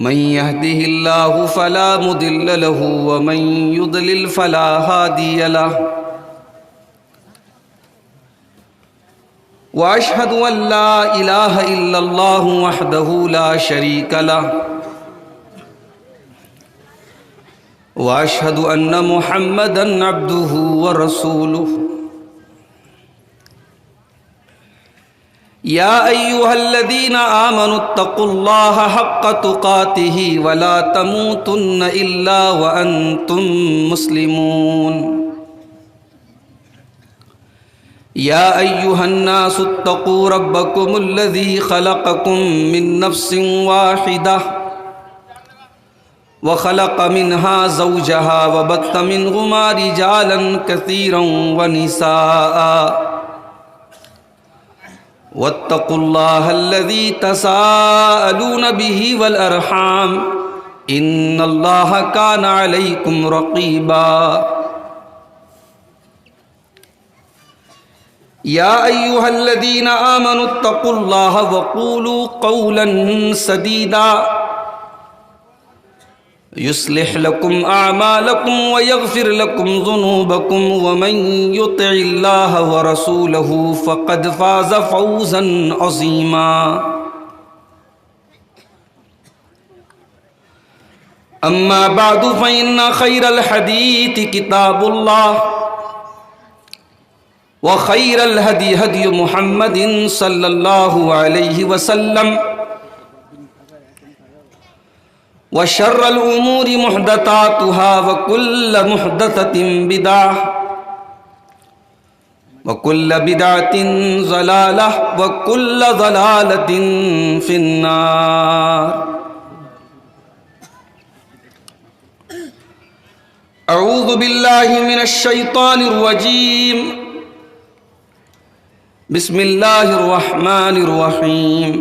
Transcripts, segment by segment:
من يهده الله فلا مضل له ومن يضلل فلا هادي له وأشهد أن لا إله إلا الله وحده لا شريك له وأشهد أن محمدًا عبده ورسوله يا أيها الذين آمنوا اتقوا الله حق تقاته ولا تموتن إلا وأنتم مسلمون يا أيها الناس اتقوا ربكم الذي خلقكم من نفس واحدة وخلق منها زوجها وبث منهما رجالا كثيرا ونساء واتقوا الله الذي تساءلون به والأرحام إن الله كان عليكم رقيبا يا أيها الذين آمنوا اتقوا الله وقولوا قولا سديدا يصلح لكم أعمالكم ويغفر لكم ذنوبكم ومن يطع الله ورسوله فقد فاز فوزا عظيما أما بعد فإن خير الحديث كتاب الله وخير الهدي هدي محمد صلى الله عليه وسلم وشر الأمور محدثاتها وكل محدثة بدعة وكل بدعة ضلالة وكل ضلالة في النار أعوذ بالله من الشيطان الرجيم بسم الله الرحمن الرحيم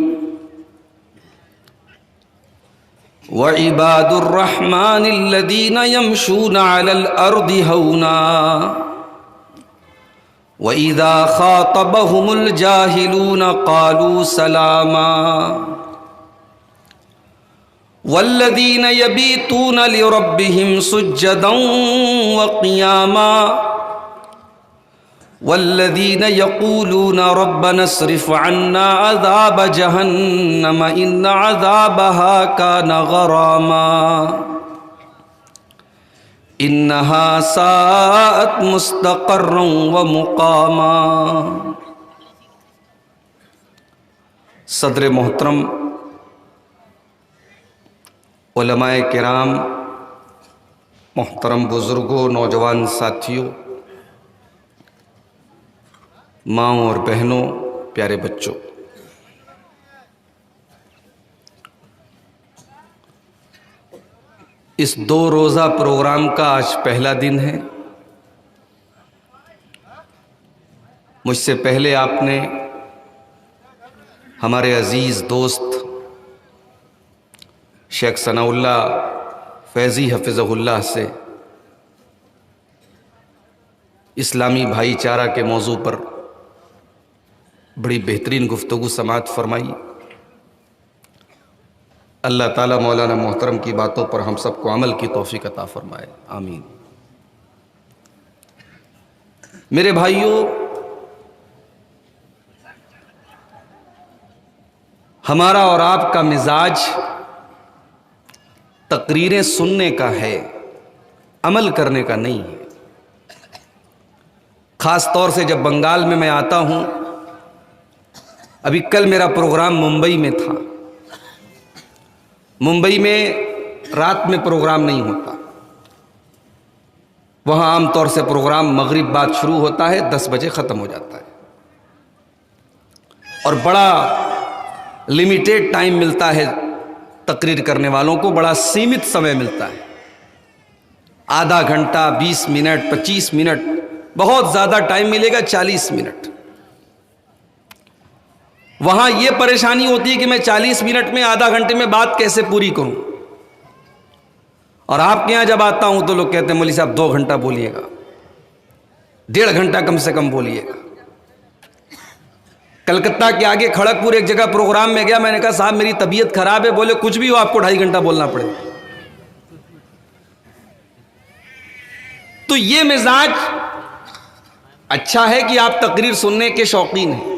وعباد الرحمن الذين يمشون على الأرض هونا وإذا خاطبهم الجاهلون قالوا سلاما والذين يبيتون لربهم سجدا وقياما والذين يقولون ربنا اصرف عنا عذاب جهنم إن عذابها كان غراما إنها ساءت مستقرا ومقاما صدر محترم، علماء کرام، محترم بزرگوں، نوجوان ساتھیوں، ماؤں اور بہنوں، پیارے بچوں، اس 2 روزہ پروگرام کا آج پہلا دن ہے۔ مجھ سے پہلے آپ نے ہمارے عزیز دوست شیخ ثناء اللہ فیضی حفظہ اللہ سے اسلامی بھائی چارہ کے موضوع پر بڑی بہترین گفتگو سماعت فرمائی۔ اللہ تعالیٰ مولانا محترم کی باتوں پر ہم سب کو عمل کی توفیق عطا فرمائے، آمین۔ میرے بھائیوں، ہمارا اور آپ کا مزاج تقریریں سننے کا ہے، عمل کرنے کا نہیں ہے۔ خاص طور سے جب بنگال میں آتا ہوں، ابھی کل میرا پروگرام ممبئی میں تھا۔ ممبئی میں رات میں پروگرام نہیں ہوتا، وہاں عام طور سے پروگرام مغرب بعد شروع ہوتا ہے، 10 بجے ختم ہو جاتا ہے، اور بڑا لمیٹیڈ ٹائم ملتا ہے تقریر کرنے والوں کو، بڑا سیمت سمے ملتا ہے، آدھا گھنٹہ، 20 منٹ، 25 منٹ، بہت زیادہ ٹائم ملے گا 40 منٹ۔ وہاں یہ پریشانی ہوتی ہے کہ میں 40 منٹ میں، آدھا گھنٹے میں بات کیسے پوری کروں، اور آپ کے یہاں جب آتا ہوں تو لوگ کہتے ہیں مولوی صاحب 2 گھنٹہ بولیے گا، 1.5 گھنٹہ کم سے کم بولیے گا۔ کلکتہ کے آگے کھڑگپور ایک جگہ پروگرام میں گیا, میں نے کہا صاحب میری طبیعت خراب ہے, بولے کچھ بھی ہو آپ کو 2.5 گھنٹہ بولنا پڑے. تو یہ مزاج اچھا ہے کہ آپ تقریر سننے کے شوقین ہیں,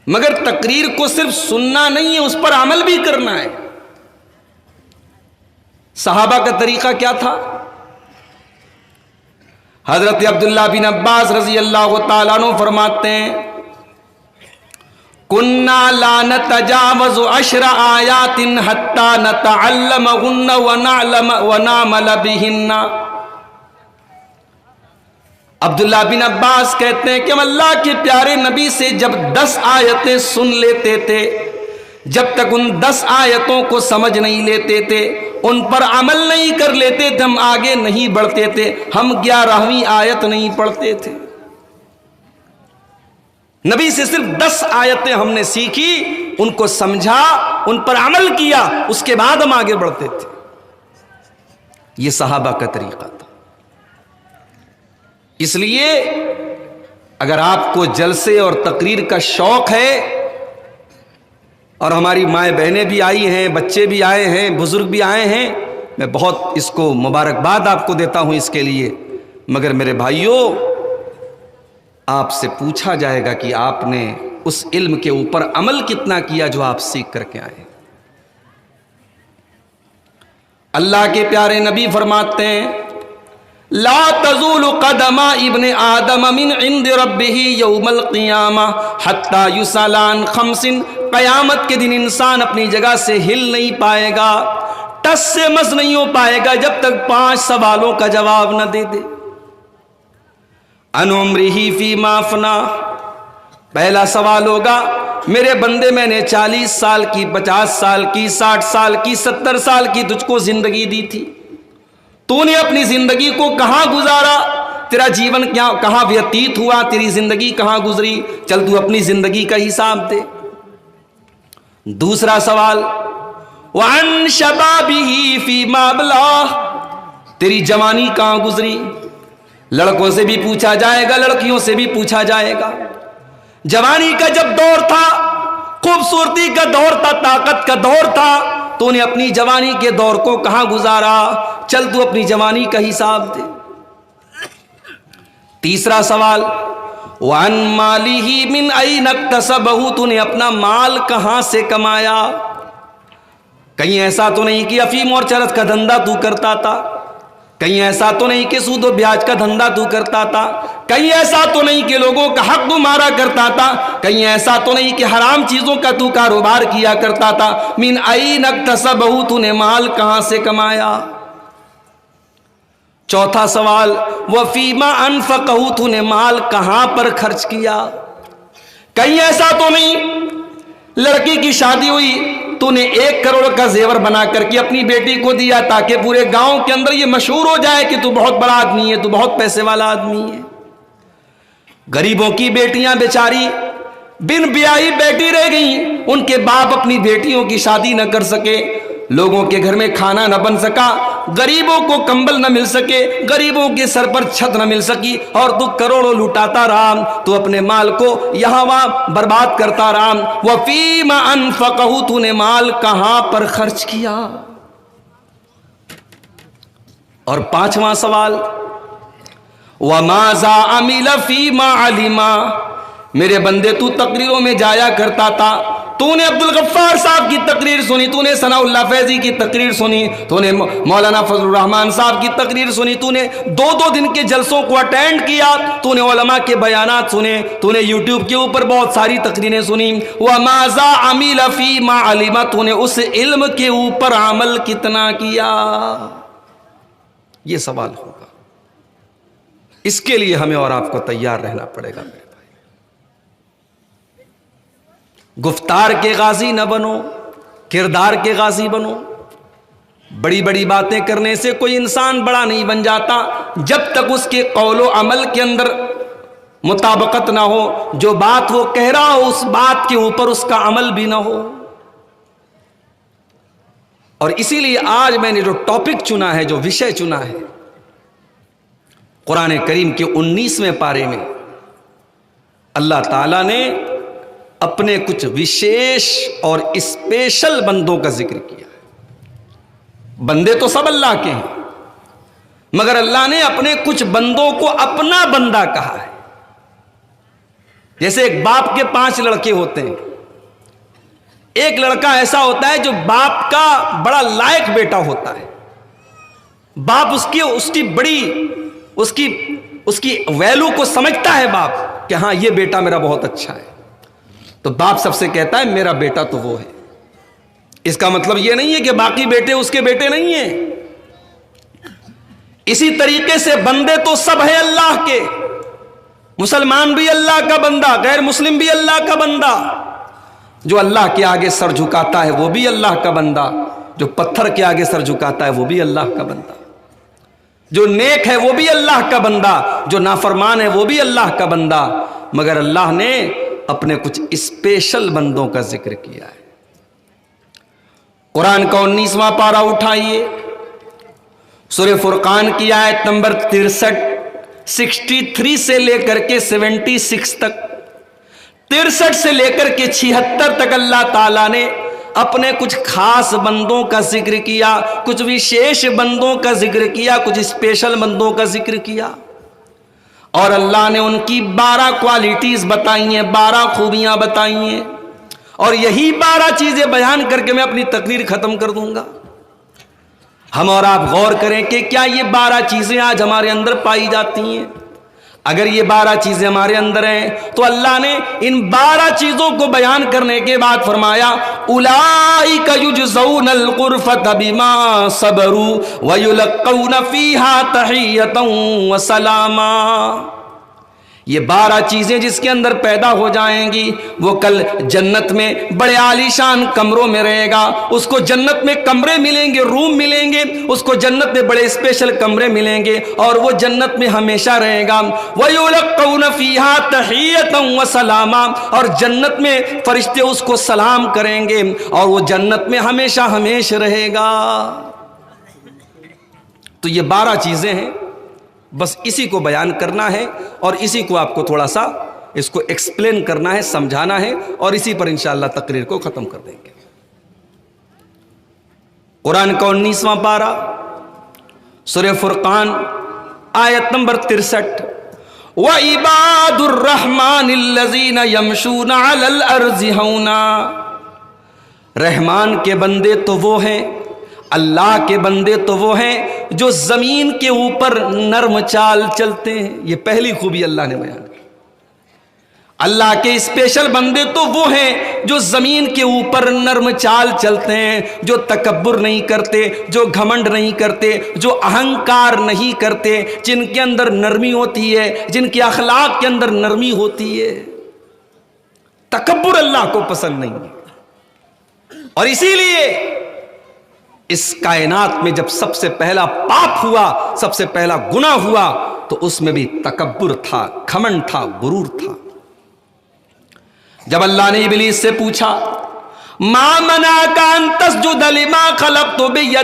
مگر تقریر کو صرف سننا نہیں ہے, اس پر عمل بھی کرنا ہے. صحابہ کا طریقہ کیا تھا؟ حضرت عبداللہ بن عباس رضی اللہ تعالیٰ عنہ فرماتے ہیں کننا لا نتجاوز 10 آیات حتی نتعلمہن ونعمل بہن. عبداللہ بن عباس کہتے ہیں کہ ہم اللہ کے پیارے نبی سے جب 10 آیتیں سن لیتے تھے, جب تک ان 10 آیتوں کو سمجھ نہیں لیتے تھے, ان پر عمل نہیں کر لیتے تھے, ہم آگے نہیں بڑھتے تھے. ہم 11ویں آیت نہیں پڑھتے تھے. نبی سے صرف 10 آیتیں ہم نے سیکھی, ان کو سمجھا, ان پر عمل کیا, اس کے بعد ہم آگے بڑھتے تھے. یہ صحابہ کا طریقہ تھا. اس لیے اگر آپ کو جلسے اور تقریر کا شوق ہے, اور ہماری مائیں بہنیں بھی آئی ہیں, بچے بھی آئے ہیں, بزرگ بھی آئے ہیں, میں بہت اس کو مبارکباد آپ کو دیتا ہوں اس کے لیے, مگر میرے بھائیوں آپ سے پوچھا جائے گا کہ آپ نے اس علم کے اوپر عمل کتنا کیا جو آپ سیکھ کر کے آئے. اللہ کے پیارے نبی فرماتے ہیں لا تزول قدم ابن آدم من عند ربه یوم القیامہ حتی یسأل عن 5. قیامت کے دن انسان اپنی جگہ سے ہل نہیں پائے گا, ٹس سے مس نہیں ہو پائے گا جب تک 5 سوالوں کا جواب نہ دے دے. عن عمرہ فیما افنا, پہلا سوال ہوگا میرے بندے میں نے 40 سال کی, 50 سال کی, 60 سال کی, 70 سال کی تجھ کو زندگی دی تھی, تو نے اپنی زندگی کو کہاں گزارا, تیرا جیون کیا کہاں ویتیت ہوا, تیری زندگی کہاں گزری, چل تو اپنی زندگی کا حساب دے. دوسرا سوال وعن شبابہ فیما ابلاہ, تیری جوانی کہاں گزری. لڑکوں سے بھی پوچھا جائے گا, لڑکیوں سے بھی پوچھا جائے گا. جوانی کا جب دور تھا, خوبصورتی کا دور تھا, طاقت کا دور تھا, تو نے اپنی جوانی کے دور کو کہاں گزارا, چل تو اپنی جوانی کا حساب دے. تیسرا سوال وعن مالہ من این اکتسبہ, تو نے اپنا مال کہاں سے کمایا. کہیں ایسا تو نہیں کہ افیم اور چرس کا دھندا تو کرتا تھا, کہیں ایسا تو نہیں کہ سود و بیاج کا دھندا تو کرتا تھا, کہیں ایسا تو نہیں کہ لوگوں کا حق تو مارا کرتا تھا, کہیں ایسا تو نہیں کہ حرام چیزوں کا تو کاروبار کیا کرتا تھا. من این اکتسبہ, تو نے مال کہاں سے کمایا. چوتھا سوال وفیما انفقہ, تو نے مال کہاں پر خرچ کیا. کہیں ایسا تو نہیں لڑکی کی شادی ہوئی, تو نے 1 کروڑ کا زیور بنا کر کے اپنی بیٹی کو دیا تاکہ پورے گاؤں کے اندر یہ مشہور ہو جائے کہ تو بہت بڑا آدمی ہے, تو بہت پیسے والا آدمی ہے. غریبوں کی بیٹیاں بیچاری بن بیاہی بیٹی رہ گئیں, ان کے باپ اپنی بیٹیوں کی شادی نہ کر سکے, لوگوں کے گھر میں کھانا نہ بن سکا, غریبوں کو کمبل نہ مل سکے, غریبوں کے سر پر چھت نہ مل سکی, اور تو کروڑوں لوٹاتا رہا, تو اپنے مال کو یہاں وہاں برباد کرتا رہا. وفیما انفقہ, تو نے مال کہاں پر خرچ کیا. اور 5واں سوال وماذا عمل فیما علم, میرے بندے تو تقریروں میں جایا کرتا تھا, تو نے عبدالغفار صاحب کی تقریر سنی, تو نے ثناء اللہ فیضی کی تقریر سنی, تو نے مولانا فضل الرحمان صاحب کی تقریر سنی, تو نے 2 دن کے جلسوں کو اٹینڈ کیا, تو نے علماء کے بیانات سنے, تو نے یوٹیوب کے اوپر بہت ساری تقریریں سنی. وماذا عمل فیما علم, تو نے اس علم کے اوپر عمل کتنا کیا. یہ سوال ہوگا, اس کے لیے ہمیں اور آپ کو تیار رہنا پڑے گا. میرے بھائی, گفتار کے غازی نہ بنو, کردار کے غازی بنو. بڑی بڑی باتیں کرنے سے کوئی انسان بڑا نہیں بن جاتا جب تک اس کے قول و عمل کے اندر مطابقت نہ ہو, جو بات وہ کہہ رہا ہو اس بات کے اوپر اس کا عمل بھی نہ ہو. اور اسی لیے آج میں نے جو ٹاپک چنا ہے, جو وشے چنا ہے, قرآن کریم کے 19ویں پارے میں اللہ تعالیٰ نے اپنے کچھ وشیش اور اسپیشل بندوں کا ذکر کیا ہے۔ بندے تو سب اللہ کے ہیں، مگر اللہ نے اپنے کچھ بندوں کو اپنا بندہ کہا ہے۔ جیسے ایک باپ کے 5 لڑکے ہوتے ہیں، ایک لڑکا ایسا ہوتا ہے جو باپ کا بڑا لائق بیٹا ہوتا ہے، باپ اس کی ویلو کو سمجھتا ہے باپ کہ ہاں یہ بیٹا میرا بہت اچھا ہے، تو باپ سب سے کہتا ہے میرا بیٹا تو وہ ہے۔ اس کا مطلب یہ نہیں ہے کہ باقی بیٹے اس کے بیٹے نہیں ہیں۔ اسی طریقے سے بندے تو سب ہیں اللہ کے، مسلمان بھی اللہ کا بندہ، غیر مسلم بھی اللہ کا بندہ، جو اللہ کے آگے سر جھکاتا ہے وہ بھی اللہ کا بندہ، جو پتھر کے آگے سر جھکاتا ہے وہ بھی اللہ کا بندہ، جو نیک ہے وہ بھی اللہ کا بندہ، جو نافرمان ہے وہ بھی اللہ کا بندہ۔ مگر اللہ نے اپنے کچھ اسپیشل بندوں کا ذکر کیا ہے۔ قرآن کا 19واں پارہ اٹھائیے، سورہ فرقان کی آیت نمبر 63 سے لے کر کے 76 تک، 63 سے لے کر کے 76 تک اللہ تعالیٰ نے اپنے کچھ خاص بندوں کا ذکر کیا، کچھ وشیش بندوں کا ذکر کیا، کچھ اسپیشل بندوں کا ذکر کیا، اور اللہ نے ان کی 12 کوالٹیز بتائی ہیں، 12 خوبیاں بتائی ہیں، اور یہی 12 چیزیں بیان کر کے میں اپنی تقریر ختم کر دوں گا۔ ہم اور آپ غور کریں کہ کیا یہ 12 چیزیں آج ہمارے اندر پائی جاتی ہیں؟ اگر یہ 12 چیزیں ہمارے اندر ہیں تو اللہ نے ان 12 چیزوں کو بیان کرنے کے بعد فرمایا اولئک یجزون الغرفۃ بما صبروا ویلقون فیہا تحیۃ وسلاما۔ یہ 12 چیزیں جس کے اندر پیدا ہو جائیں گی وہ کل جنت میں بڑے عالیشان کمروں میں رہے گا، اس کو جنت میں کمرے ملیں گے، روم ملیں گے، اس کو جنت میں بڑے اسپیشل کمرے ملیں گے، اور وہ جنت میں ہمیشہ رہے گا۔ وَيُلَقَّوْنَ فِيهَا تَحِيَّةً وَسَلَامًا، اور جنت میں فرشتے اس کو سلام کریں گے، اور وہ جنت میں ہمیشہ ہمیشہ رہے گا۔ تو یہ 12 چیزیں ہیں، بس اسی کو بیان کرنا ہے اور اسی کو آپ کو تھوڑا سا اس کو ایکسپلین کرنا ہے، سمجھانا ہے، اور اسی پر انشاءاللہ تقریر کو ختم کر دیں گے۔ قرآن کا 19واں پارہ سورہ فرقان آیت نمبر 63، وَعِبَادُ الرَّحْمَنِ الَّذِينَ يَمْشُونَ عَلَى الْأَرْضِ هَوْنًا، رحمان کے بندے تو وہ ہیں، اللہ کے بندے تو وہ ہیں جو زمین کے اوپر نرم چال چلتے ہیں۔ یہ پہلی خوبی اللہ نے بیان کی۔ اللہ کے اسپیشل بندے تو وہ ہیں جو زمین کے اوپر نرم چال چلتے ہیں، جو تکبر نہیں کرتے، جو گھمنڈ نہیں کرتے، جو اہنکار نہیں کرتے، جن کے اندر نرمی ہوتی ہے، جن کے اخلاق کے اندر نرمی ہوتی ہے۔ تکبر اللہ کو پسند نہیں ہے، اور اسی لیے اس کائنات میں جب سب سے پہلا پاپ ہوا، سب سے پہلا گناہ ہوا، تو اس میں بھی تکبر تھا، گھمنڈ تھا، غرور تھا۔ جب اللہ نے ابلیس سے پوچھا ما منعک ان تسجد لما خلقت بیدی،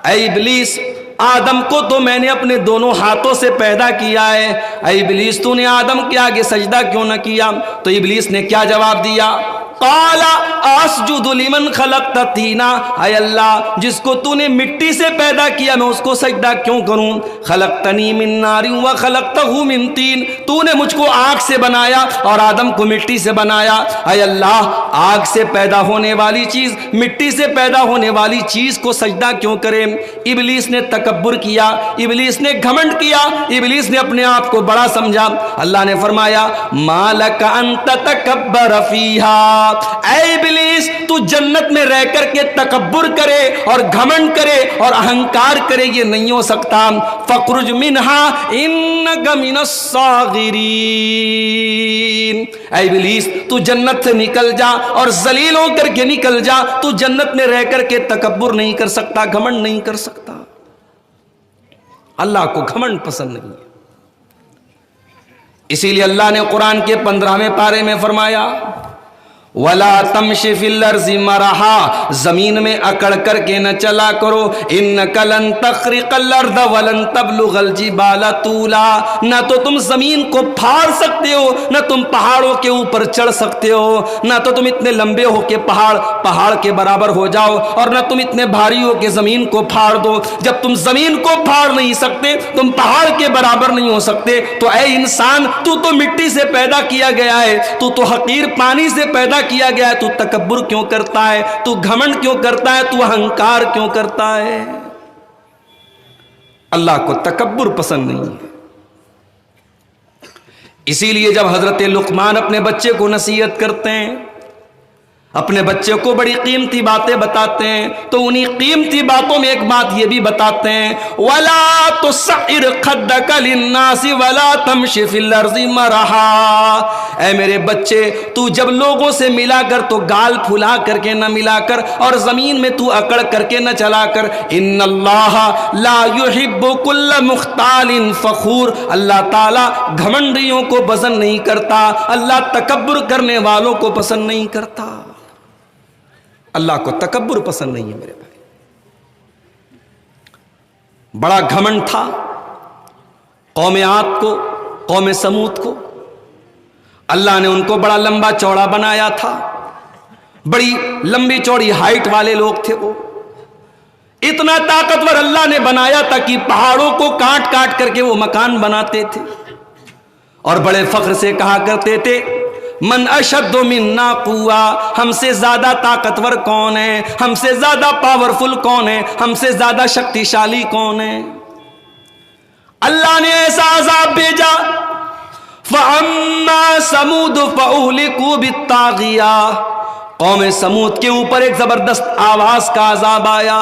اے ابلیس آدم کو تو میں نے اپنے دونوں ہاتھوں سے پیدا کیا ہے، اے ابلیس تو نے آدم کے آگے سجدہ کیوں نہ کیا؟ تو ابلیس نے کیا جواب دیا؟ قال اسجد لمن خلقت طینا، اے اللہ جس کو تو نے مٹی سے پیدا کیا میں اس کو سجدہ کیوں کروں؟ خلقتنی من نار وخلقتہ من طین، تو نے مجھ کو آگ سے بنایا اور آدم کو مٹی سے بنایا، اے اللہ آگ سے پیدا ہونے والی چیز، مٹی سے پیدا ہونے والی چیز کو سجدہ کیوں کرے؟ ابلیس نے تکبر کیا، ابلیس نے گھمنڈ کیا، ابلیس نے اپنے آپ کو بڑا سمجھا۔ اللہ نے فرمایا ما لک ان تتکبر فیہا، اے ابلیس تو جنت میں رہ کر کے تکبر کرے اور گھمنڈ کرے اور اہنکار کرے، یہ نہیں ہو سکتا۔ فَاخْرُجْ مِنْهَا إِنَّكَ مِنَ الصَّاغِرِينَ، اے ابلیس تو جنت سے نکل جا اور ذلیل ہو کر کے نکل جا، تو جنت میں رہ کر کے تکبر نہیں کر سکتا، گھمنڈ نہیں کر سکتا۔ اللہ کو گھمنڈ پسند نہیں ہے، اسی لیے اللہ نے قرآن کے 15ویں پارے میں فرمایا ولا تمشی فی الارض مرحا، زمین میں اکڑ کر کے نہ چلا کرو، انک لن تخرق الارض ولن تبلغ الجبال طولا، نہ تو تم زمین کو پھاڑ سکتے ہو، نہ تم پہاڑوں کے اوپر چڑھ سکتے ہو، نہ تو تم اتنے لمبے ہو کہ پہاڑ کے برابر ہو جاؤ، اور نہ تم اتنے بھاری ہو کہ زمین کو پھاڑ دو۔ جب تم زمین کو پھاڑ نہیں سکتے، تم پہاڑ کے برابر نہیں ہو سکتے، تو اے انسان تو مٹی سے پیدا کیا گیا ہے، تو حقیر پانی سے پیدا کیا گیا ہے، تو تکبر کیوں کرتا ہے، تو گھمنڈ کیوں کرتا ہے، تو اہنکار کیوں کرتا ہے؟ اللہ کو تکبر پسند نہیں ہے۔ اسی لیے جب حضرت لقمان اپنے بچے کو نصیحت کرتے ہیں، اپنے بچے کو بڑی قیمتی باتیں بتاتے ہیں، تو انہی قیمتی باتوں میں ایک بات یہ بھی بتاتے ہیں، وَلَا تُسَعِّرْ خَدَّكَ لِلنَّاسِ وَلَا تَمْشِ فِي الْأَرْضِ مَرَحًا، اے میرے بچے تو جب لوگوں سے ملا کر تو گال پھلا کر کے نہ ملا کر، اور زمین میں تو اکڑ کر کے نہ چلا کر، ان اللہ لا يحب كل مختال فخور، اللہ تعالی گھمنڈیوں کو پسند نہیں کرتا، اللہ تکبر کرنے والوں کو پسند نہیں کرتا۔ اللہ کو تکبر پسند نہیں ہے میرے بھائی۔ بڑا گھمنڈ تھا قوم عاد کو، قوم سمود کو، اللہ نے ان کو بڑا لمبا چوڑا بنایا تھا، بڑی لمبی چوڑی ہائٹ والے لوگ تھے وہ، اتنا طاقتور اللہ نے بنایا تھا کہ پہاڑوں کو کاٹ کاٹ کر کے وہ مکان بناتے تھے، اور بڑے فخر سے کہا کرتے تھے من اشد منا قوہ، ہم سے زیادہ طاقتور کون ہے، ہم سے زیادہ پاورفل کون ہے، ہم سے زیادہ شکتیشالی کون ہے؟ اللہ نے ایسا عذاب بھیجا، فَأَمَّا سَمُودُ فَأُهْلِكُوا بِالطَّاغِيَةِ، قوم سمود کے اوپر ایک زبردست آواز کا عذاب آیا،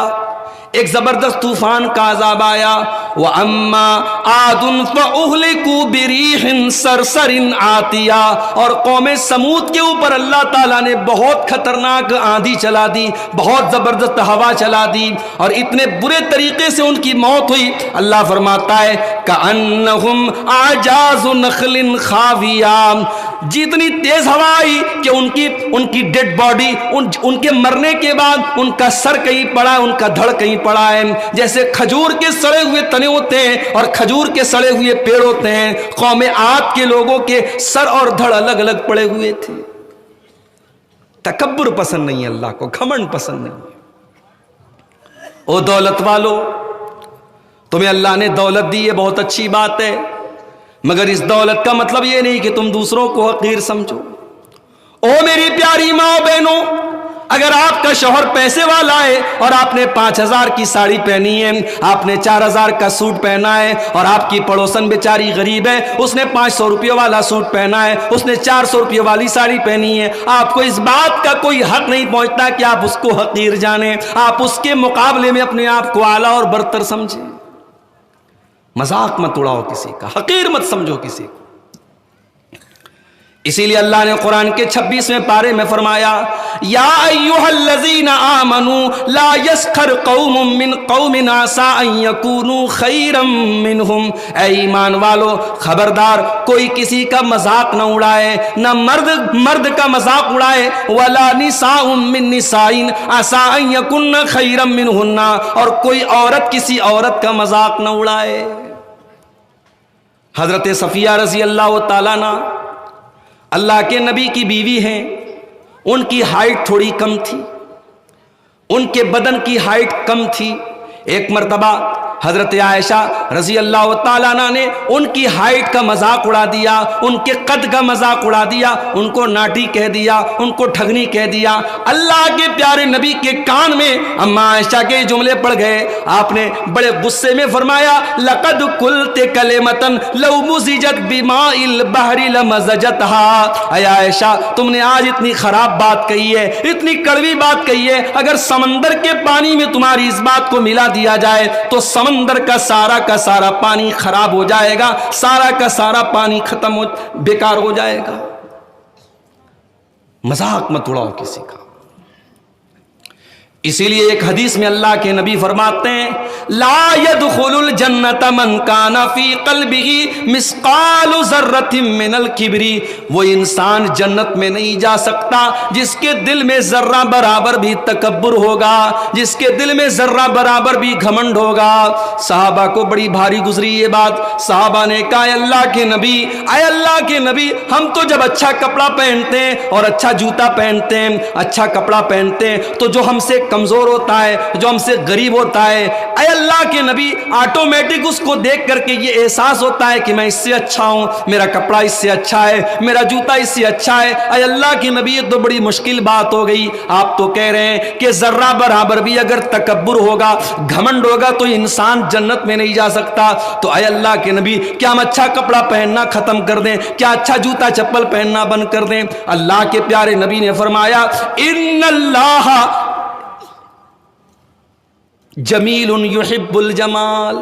ایک زبردست طوفان کا عذاب آیا، وَأَمَّا عَادٌ فَأُهْلِكُوا بِرِيحٍ صَرْصَرٍ عَاتِيَةٍ، اور قوم سمود کے اوپر اللہ تعالیٰ نے بہت خطرناک آندھی چلا دی، بہت زبردست ہوا چلا دی، اور اتنے برے طریقے سے ان کی موت ہوئی۔ اللہ فرماتا ہے كَأَنَّهُمْ أَعْجَازُ نَخْلٍ خَاوِيَةٍ، جتنی تیز ہوا آئی کہ ان کی ڈیڈ باڈی، ان کے مرنے کے بعد ان کا سر کہیں پڑا ہے، ان کا دھڑ کہیں پڑا ہے، جیسے کھجور کے سڑے ہوئے تنے ہوتے ہیں اور کھجور کے سڑے ہوئے پیڑ ہوتے ہیں، قوم عاد کے لوگوں کے سر اور دھڑ الگ الگ پڑے ہوئے تھے۔ تکبر پسند نہیں ہے اللہ کو، گھمنڈ پسند نہیں ہے۔ او دولت والو، تمہیں اللہ نے دولت دی ہے، بہت اچھی بات ہے، مگر اس دولت کا مطلب یہ نہیں کہ تم دوسروں کو حقیر سمجھو۔ او میری پیاری ماں بہنوں، اگر آپ کا شوہر پیسے والا ہے اور آپ نے 5,000 کی ساڑی پہنی ہے، آپ نے 4,000 کا سوٹ پہنا ہے، اور آپ کی پڑوسن بیچاری غریب ہے، اس نے 500 روپے والا سوٹ پہنا ہے، اس نے 400 روپے والی ساڑی پہنی ہے، آپ کو اس بات کا کوئی حق نہیں پہنچتا کہ آپ اس کو حقیر جانیں، آپ اس کے مقابلے میں اپنے آپ کو اعلیٰ اور برتر سمجھیں۔ مذاق مت اڑاؤ کسی کا، حقیر مت سمجھو کسی کو۔ اسی لیے اللہ نے قرآن کے 26ویں پارے میں فرمایا یا ایھا الذین آمنوا لا یسخر قوم من قوم عسى ان یکونوا خیرا منہم، اے ایمان والو خبردار کوئی کسی کا مذاق نہ اڑائے، نہ مرد کا مذاق اڑائے، ولا نساء من نساء عسى ان یکن خیرا منہن، اور کوئی عورت کسی عورت کا مذاق نہ اڑائے۔ حضرت صفیہ رضی اللہ تعالیٰ عنہ اللہ کے نبی کی بیوی ہیں، ان کی ہائٹ تھوڑی کم تھی، ان کے بدن کی ہائٹ کم تھی۔ ایک مرتبہ حضرت عائشہ رضی اللہ تعالیٰ عنہ نے ان کی ہائٹ کا مذاق اڑا دیا، ان کے قد کا مذاق اڑا دیا، ان کو ناٹی کہہ دیا، ان کو ٹھگنی کہہ دیا۔ اللہ کے پیارے نبی کے کان میں اما عائشہ کے جملے پڑ گئے، آپ نے بڑے غصے میں فرمایا لقد قلت کلمۃ لو مزجت بماء البحر لمزجتها، اے عائشہ تم نے آج اتنی خراب بات کہی ہے، اتنی کڑوی بات کہی ہے، اگر سمندر کے پانی میں تمہاری اس بات کو ملا دیا جائے تو سمندر کا سارا پانی خراب ہو جائے گا، سارا کا سارا پانی ختم ہو بیکار ہو جائے گا۔ مذاق مت اڑاؤ کسی کا۔ اسی لیے ایک حدیث میں اللہ کے نبی فرماتے ہیں لا يدخل الجنت من کان فی قلبہ مثقال ذرۃ من الکبر، وہ انسان جنت میں نہیں جا سکتا جس کے دل میں ذرہ برابر بھی تکبر ہوگا، جس کے دل میں ذرہ برابر بھی گھمنڈ ہوگا۔ صحابہ کو بڑی بھاری گزری یہ بات۔ صحابہ نے کہا اے اللہ کے نبی، اے اللہ کے نبی، ہم تو جب اچھا کپڑا پہنتے ہیں اور اچھا جوتا پہنتے ہیں، اچھا کپڑا پہنتے ہیں تو جو ہم سے کمزور ہوتا ہے، جو ہم سے غریب ہوتا ہے، اے اللہ کے نبی آٹومیٹک اس کو دیکھ کر کے یہ احساس ہوتا ہے کہ میں اس سے اچھا ہوں، میرا کپڑا اس سے اچھا ہے، میرا جوتا اس سے اچھا ہے۔ اے اللہ کے نبی یہ تو بڑی مشکل بات ہو گئی، آپ تو کہہ رہے ہیں کہ ذرہ برابر بھی اگر تکبر ہوگا، گھمنڈ ہوگا تو انسان جنت میں نہیں جا سکتا۔ تو اے اللہ کے نبی کیا ہم اچھا کپڑا پہننا ختم کر دیں؟ کیا اچھا جوتا چپل پہننا بند کر دیں؟ اللہ کے پیارے نبی نے فرمایا ان اللہ جمیل یحب الجمال،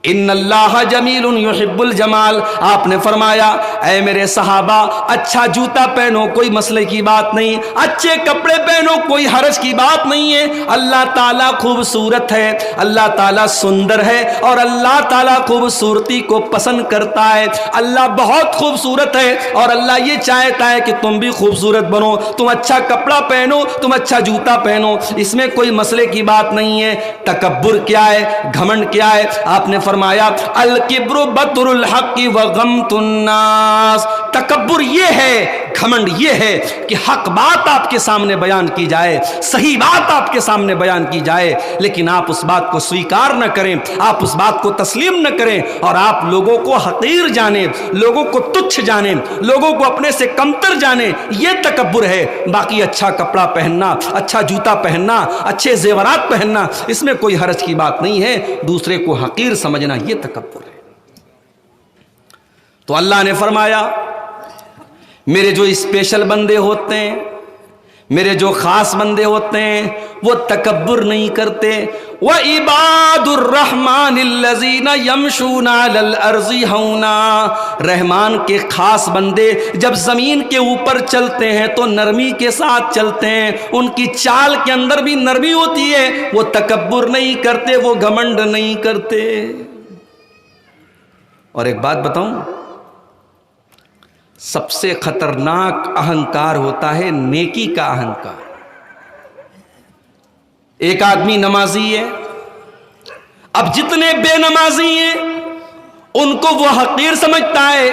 ان اللہ جمیل یحب الجمال۔ آپ نے فرمایا اے میرے صحابہ اچھا جوتا پہنو کوئی مسئلے کی بات نہیں، اچھے کپڑے پہنو کوئی حرج کی بات نہیں ہے۔ اللہ تعالیٰ خوبصورت ہے، اللہ تعالیٰ سندر ہے، اور اللہ تعالیٰ خوبصورتی کو پسند کرتا ہے۔ اللہ بہت خوبصورت ہے اور اللہ یہ چاہتا ہے کہ تم بھی خوبصورت بنو، تم اچھا کپڑا پہنو، تم اچھا جوتا پہنو، اس میں کوئی مسئلے کی بات نہیں ہے۔ تکبر کیا ہے؟ گھمنڈ کیا ہے؟ آپ نے فرمایا الکبر بطر الحق وغمط الناس، تکبر یہ ہے، گھمنڈ یہ ہے کہ حق بات آپ کے سامنے بیان کی جائے، صحیح بات آپ کے سامنے بیان کی جائے، لیکن آپ اس بات کو سویکار نہ کریں، آپ اس بات کو تسلیم نہ کریں، اور آپ لوگوں کو حقیر جانیں، لوگوں کو تچھ جانیں، لوگوں کو اپنے سے کمتر جانیں، یہ تکبر ہے۔ باقی اچھا کپڑا پہننا، اچھا جوتا پہننا، اچھے زیورات پہننا، اس میں کوئی حرج کی بات نہیں ہے، دوسرے کو حقیر سمجھنا یہ تکبر ہے۔ تو اللہ نے فرمایا میرے جو اسپیشل بندے ہوتے ہیں، میرے جو خاص بندے ہوتے ہیں، وہ تکبر نہیں کرتے۔ وَعِبَادُ الرَّحْمَنِ الَّذِينَ يَمْشُونَ عَلَى الْأَرْضِ هَوْنًا، رحمان کے خاص بندے جب زمین کے اوپر چلتے ہیں تو نرمی کے ساتھ چلتے ہیں، ان کی چال کے اندر بھی نرمی ہوتی ہے، وہ تکبر نہیں کرتے، وہ گھمنڈ نہیں کرتے۔ اور ایک بات بتاؤں، سب سے خطرناک اہنکار ہوتا ہے نیکی کا اہنکار۔ ایک آدمی نمازی ہے، اب جتنے بے نمازی ہیں ان کو وہ حقیر سمجھتا ہے،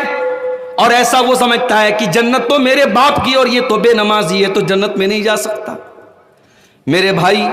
اور ایسا وہ سمجھتا ہے کہ جنت تو میرے باپ کی، اور یہ تو بے نمازی ہے تو جنت میں نہیں جا سکتا۔ میرے بھائی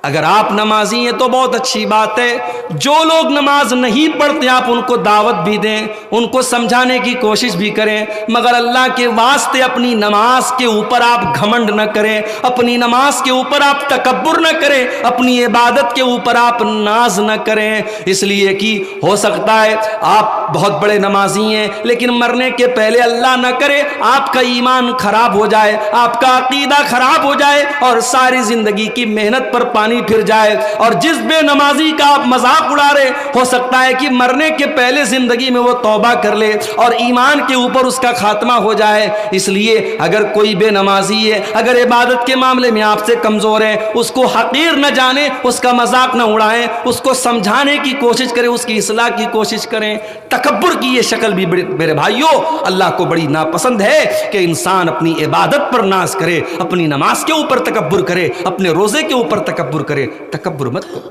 اگر آپ نمازی ہیں تو بہت اچھی بات ہے، جو لوگ نماز نہیں پڑھتے آپ ان کو دعوت بھی دیں، ان کو سمجھانے کی کوشش بھی کریں، مگر اللہ کے واسطے اپنی نماز کے اوپر آپ گھمنڈ نہ کریں، اپنی نماز کے اوپر آپ تکبر نہ کریں، اپنی عبادت کے اوپر آپ ناز نہ کریں، اس لیے کہ ہو سکتا ہے آپ بہت بڑے نمازی ہیں لیکن مرنے کے پہلے اللہ نہ کرے آپ کا ایمان خراب ہو جائے، آپ کا عقیدہ خراب ہو جائے اور ساری زندگی کی محنت پر پانی پھر جائے، اور جس بے نمازی کا آپ مذاق اڑا رہے ہو سکتا ہے کہ مرنے کے پہلے زندگی میں وہ توبہ کر لے اور ایمان کے اوپر اس کا خاتمہ ہو جائے۔ اس لیے اگر کوئی بے نمازی ہے، اگر عبادت کے معاملے میں آپ سے کمزور ہے، اس کو حقیر نہ جانیں، اس کا مذاق نہ اڑائیں، اس کو سمجھانے کی کوشش کریں، اس کی اصلاح کی کوشش کریں۔ تکبر کی یہ شکل بھی میرے بھائیوں اللہ کو بڑی ناپسند ہے کہ انسان اپنی عبادت پر ناز کرے، اپنی نماز کے اوپر تکبر کرے، اپنے روزے کے اوپر تکبر کرے۔ تکبر مت کرو۔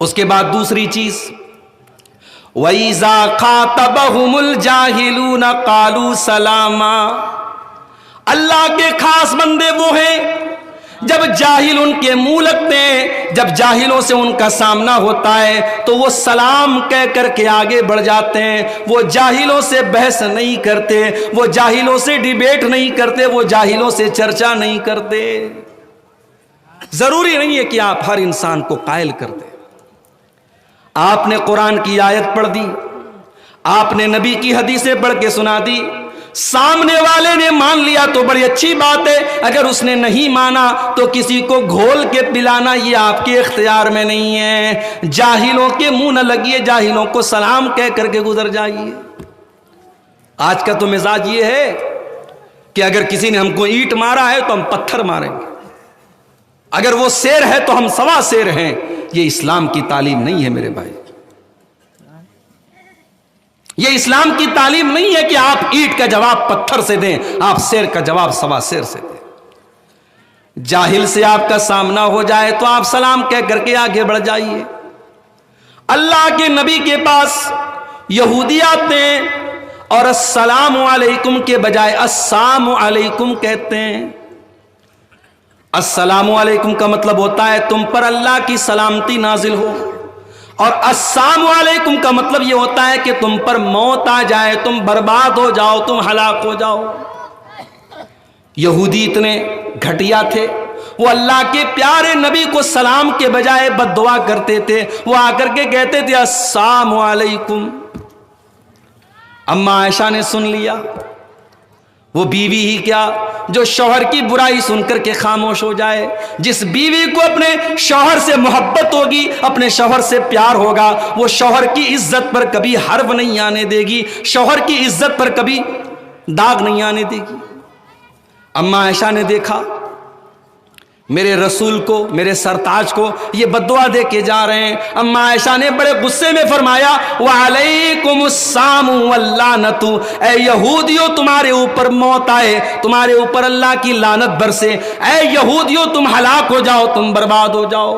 اس کے بعد دوسری چیز وَإِذَا خَاطَبَهُمُ الْجَاهِلُونَ قَالُوا سَلَامًا، اللہ کے خاص بندے وہ ہیں جب جاہل ان کے منہ لگتے ہیں، جب جاہلوں سے ان کا سامنا ہوتا ہے تو وہ سلام کہہ کر کے آگے بڑھ جاتے ہیں، وہ جاہلوں سے بحث نہیں کرتے، وہ جاہلوں سے ڈیبیٹ نہیں کرتے، وہ جاہلوں سے چرچا نہیں کرتے۔ ضروری نہیں ہے کہ آپ ہر انسان کو قائل کر دیں۔ آپ نے قرآن کی آیت پڑھ دی، آپ نے نبی کی حدیثیں پڑھ کے سنا دی، سامنے والے نے مان لیا تو بڑی اچھی بات ہے، اگر اس نے نہیں مانا تو کسی کو گھول کے پلانا یہ آپ کے اختیار میں نہیں ہے۔ جاہلوں کے منہ نہ لگیے، جاہلوں کو سلام کہہ کر کے گزر جائیے۔ آج کا تو مزاج یہ ہے کہ اگر کسی نے ہم کو اینٹ مارا ہے تو ہم پتھر ماریں گے، اگر وہ شیر ہے تو ہم سوا شیر ہیں۔ یہ اسلام کی تعلیم نہیں ہے میرے بھائی، یہ اسلام کی تعلیم نہیں ہے کہ آپ اینٹ کا جواب پتھر سے دیں، آپ شیر کا جواب سوا شیر سے دیں۔ جاہل سے آپ کا سامنا ہو جائے تو آپ سلام کہہ کر کے آگے بڑھ جائیے۔ اللہ کے نبی کے پاس یہودی آتے ہیں اور السلام علیکم کے بجائے السلام علیکم کہتے ہیں۔ السلام علیکم کا مطلب ہوتا ہے تم پر اللہ کی سلامتی نازل ہو، اور السلام علیکم کا مطلب یہ ہوتا ہے کہ تم پر موت آ جائے، تم برباد ہو جاؤ، تم ہلاک ہو جاؤ۔ یہودی اتنے گھٹیا تھے، وہ اللہ کے پیارے نبی کو سلام کے بجائے بد دعا کرتے تھے۔ وہ آ کر کے کہتے تھے السلام علیکم۔ اما عائشہ نے سن لیا، وہ بیوی ہی کیا جو شوہر کی برائی سن کر کے خاموش ہو جائے۔ جس بیوی کو اپنے شوہر سے محبت ہوگی، اپنے شوہر سے پیار ہوگا، وہ شوہر کی عزت پر کبھی حرف نہیں آنے دے گی، شوہر کی عزت پر کبھی داغ نہیں آنے دے گی۔ اما عائشہ نے دیکھا میرے رسول کو، میرے سرتاج کو یہ بددعا دے کے جا رہے ہیں۔ اما عائشہ نے بڑے غصے میں فرمایا وعلیکم السلام واللعنت، اے یہودیوں تمہارے اوپر موت آئے، تمہارے اوپر اللہ کی لعنت برسے، اے یہودیوں تم ہلاک ہو جاؤ، تم برباد ہو جاؤ۔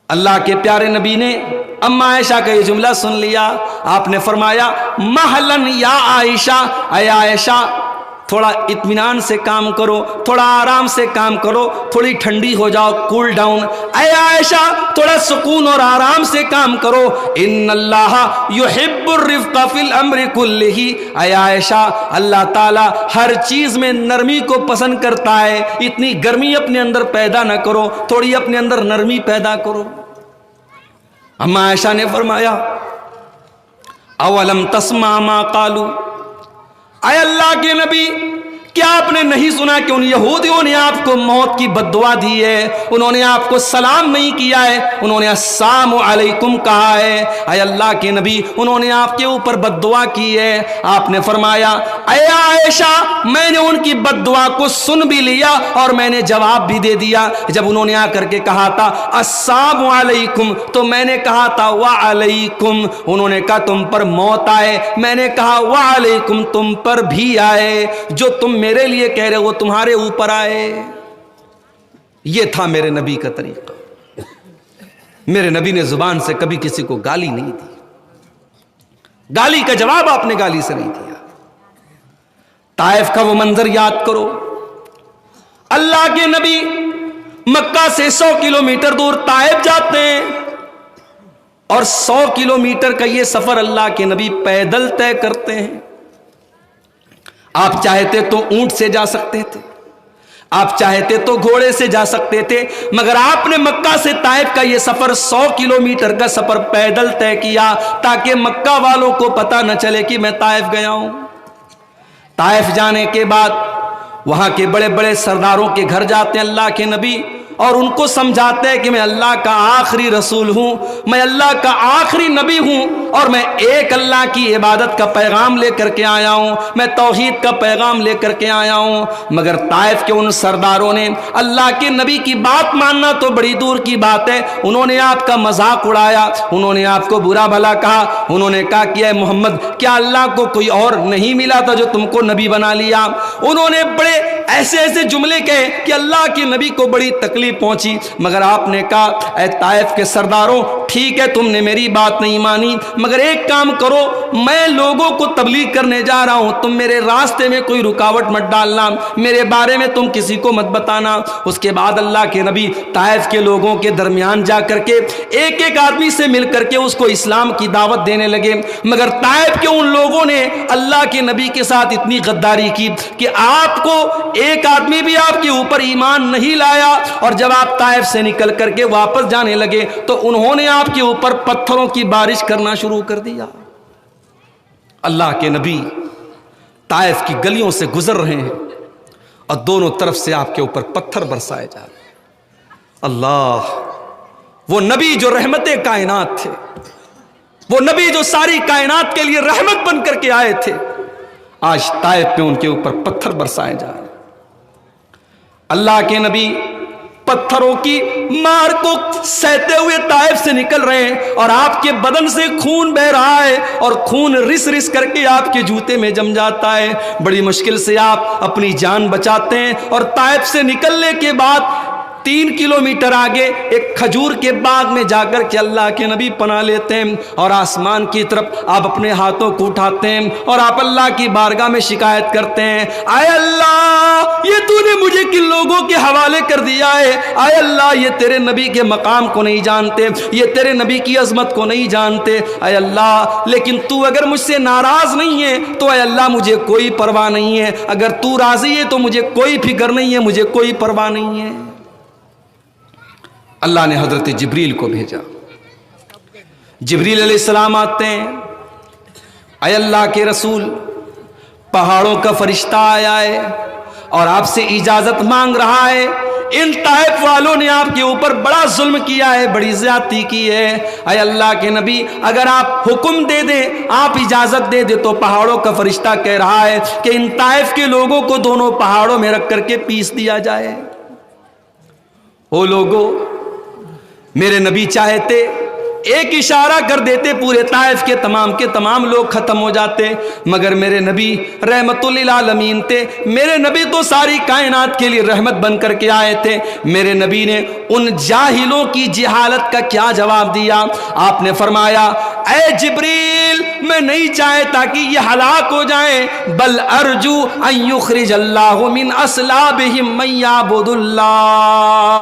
اللہ کے پیارے نبی نے اما عائشہ کا یہ جملہ سن لیا، آپ نے فرمایا مہلن یا عائشہ، اے عائشہ تھوڑا اطمینان سے کام کرو، تھوڑا آرام سے کام کرو، تھوڑی ٹھنڈی ہو جاؤ، کول ڈاؤن۔ اے عائشہ تھوڑا سکون اور آرام سے کام کرو، ان اللہ یحب الرفق فی الامر کلہ، اے عائشہ اللہ تعالی ہر چیز میں نرمی کو پسند کرتا ہے، اتنی گرمی اپنے اندر پیدا نہ کرو، تھوڑی اپنے اندر نرمی پیدا کرو۔ اما عائشہ نے فرمایا اولم تسمع ما قالوا، اے اللہ کے نبی کیا آپ نے نہیں سنا کہ ان یہودیوں نے آپ کو موت کی بد دعا دی ہے، انہوں نے آپ کو سلام نہیں کیا ہے، انہوں نے السلام علیکم کہا ہے۔ اے اللہ کے نبی انہوں نے آپ کے اوپر بد دعا کی ہے۔ آپ نے فرمایا اے عائشہ میں نے ان کی بد دعا کو سن بھی لیا اور میں نے جواب بھی دے دیا۔ جب انہوں نے آ کر کے کہا تھا السلام علیکم تو میں نے کہا تھا وعلیکم، انہوں نے کہا تم پر موت آئے، میں نے کہا وعلیکم تم پر بھی آئے، جو تم میرے لیے کہہ رہے وہ تمہارے اوپر آئے۔ یہ تھا میرے نبی کا طریقہ۔ میرے نبی نے زبان سے کبھی کسی کو گالی نہیں دی، گالی کا جواب آپ نے گالی سے نہیں دیا۔ طائف کا وہ منظر یاد کرو، اللہ کے نبی مکہ سے 100 کلومیٹر دور طائف جاتے ہیں اور 100 کلومیٹر کا یہ سفر اللہ کے نبی پیدل طے کرتے ہیں۔ آپ چاہتے تو اونٹ سے جا سکتے تھے، آپ چاہتے تو گھوڑے سے جا سکتے تھے، مگر آپ نے مکہ سے طائف کا یہ سفر 100 کلومیٹر کا سفر پیدل طے کیا تاکہ مکہ والوں کو پتہ نہ چلے کہ میں طائف گیا ہوں۔ طائف جانے کے بعد وہاں کے بڑے بڑے سرداروں کے گھر جاتے ہیں اللہ کے نبی اور ان کو سمجھاتے ہیں کہ میں اللہ کا آخری رسول ہوں، میں اللہ کا آخری نبی ہوں اور میں ایک اللہ کی عبادت کا پیغام لے کر کے آیا ہوں، میں توحید کا پیغام لے کر کے آیا ہوں۔ مگر طائف کے ان سرداروں نے اللہ کے نبی کی بات ماننا تو بڑی دور کی بات ہے، انہوں نے آپ کا مذاق اڑایا، انہوں نے آپ کو برا بھلا کہا، انہوں نے کہا کہ اے محمد کیا اللہ کو کوئی اور نہیں ملا تھا جو تم کو نبی بنا لیا؟ انہوں نے بڑے ایسے ایسے جملے کہے کہ اللہ کے نبی کو بڑی تکلیف پہنچی، مگر آپ نے کہا اے طائف کے سرداروں ٹھیک ہے تم نے میری بات نہیں مانی، مگر ایک کام کرو میں لوگوں کو تبلیغ کرنے جا رہا ہوں، تم میرے راستے میں کوئی رکاوٹ مت ڈالنا، میرے بارے میں تم کسی کو مت بتانا۔ اس کے بعد اللہ کے نبی طائف کے لوگوں کے درمیان جا کر کے ایک ایک آدمی سے مل کر کے اس کو اسلام کی دعوت دینے لگے، مگر طائف کے ان لوگوں نے اللہ کے نبی کے ساتھ اتنی غداری کی کہ آپ کو ایک آدمی بھی آپ کے اوپر ایمان نہیں لایا، اور جب آپ طائف سے نکل کر کے واپس جانے لگے تو انہوں نے آپ کے اوپر پتھروں کی بارش کرنا شروع کر دیا۔ اللہ کے نبی طائف کی گلیوں سے گزر رہے ہیں اور دونوں طرف سے آپ کے اوپر پتھر برسائے جا رہے ہیں۔ اللہ، وہ نبی جو رحمت کائنات تھے، وہ نبی جو ساری کائنات کے لیے رحمت بن کر کے آئے تھے، آج طائف پہ ان کے اوپر پتھر برسائے جا رہے ہیں۔ اللہ کے نبی پتھروں کی مار کو سہتے ہوئے طائف سے نکل رہے ہیں اور آپ کے بدن سے خون بہ رہا ہے اور خون رس رس کر کے آپ کے جوتے میں جم جاتا ہے۔ بڑی مشکل سے آپ اپنی جان بچاتے ہیں اور طائف سے نکلنے کے بعد 3 کلومیٹر آگے ایک کھجور کے باغ میں جا کر کے اللہ کے نبی پناہ لیتے ہیں اور آسمان کی طرف آپ اپنے ہاتھوں کو اٹھاتے ہیں اور آپ اللہ کی بارگاہ میں شکایت کرتے ہیں، اے اللہ یہ تو نے مجھے کن لوگوں کے حوالے کر دیا ہے، اے اللہ یہ تیرے نبی کے مقام کو نہیں جانتے، یہ تیرے نبی کی عظمت کو نہیں جانتے، اے اللہ لیکن تو اگر مجھ سے ناراض نہیں ہے تو اے اللہ مجھے کوئی پرواہ نہیں ہے، اگر تو راضی ہے تو مجھے کوئی فکر نہیں ہے، مجھے کوئی پرواہ نہیں ہے۔ اللہ نے حضرت جبریل کو بھیجا۔ جبریل علیہ السلام آتے ہیں، اے اللہ کے رسول پہاڑوں کا فرشتہ آیا ہے اور آپ سے اجازت مانگ رہا ہے، ان طائف والوں نے آپ کے اوپر بڑا ظلم کیا ہے، بڑی زیادتی کی ہے، اے اللہ کے نبی اگر آپ حکم دے دیں، آپ اجازت دے دیں تو پہاڑوں کا فرشتہ کہہ رہا ہے کہ ان طائف کے لوگوں کو دونوں پہاڑوں میں رکھ کر کے پیس دیا جائے۔ وہ لوگوں میرے نبی چاہتے ایک اشارہ کر دیتے پورے طائف کے تمام لوگ ختم ہو جاتے، مگر میرے نبی رحمت للعالمین تھے، میرے نبی تو ساری کائنات کے لیے رحمت بن کر کے آئے تھے۔ میرے نبی نے ان جاہلوں کی جہالت کا کیا جواب دیا؟ آپ نے فرمایا، اے جبریل میں نہیں چاہتا کہ یہ ہلاک ہو جائیں، بل ارجو ان یخرج اللہ من اصلابہم من یعبد اللہ۔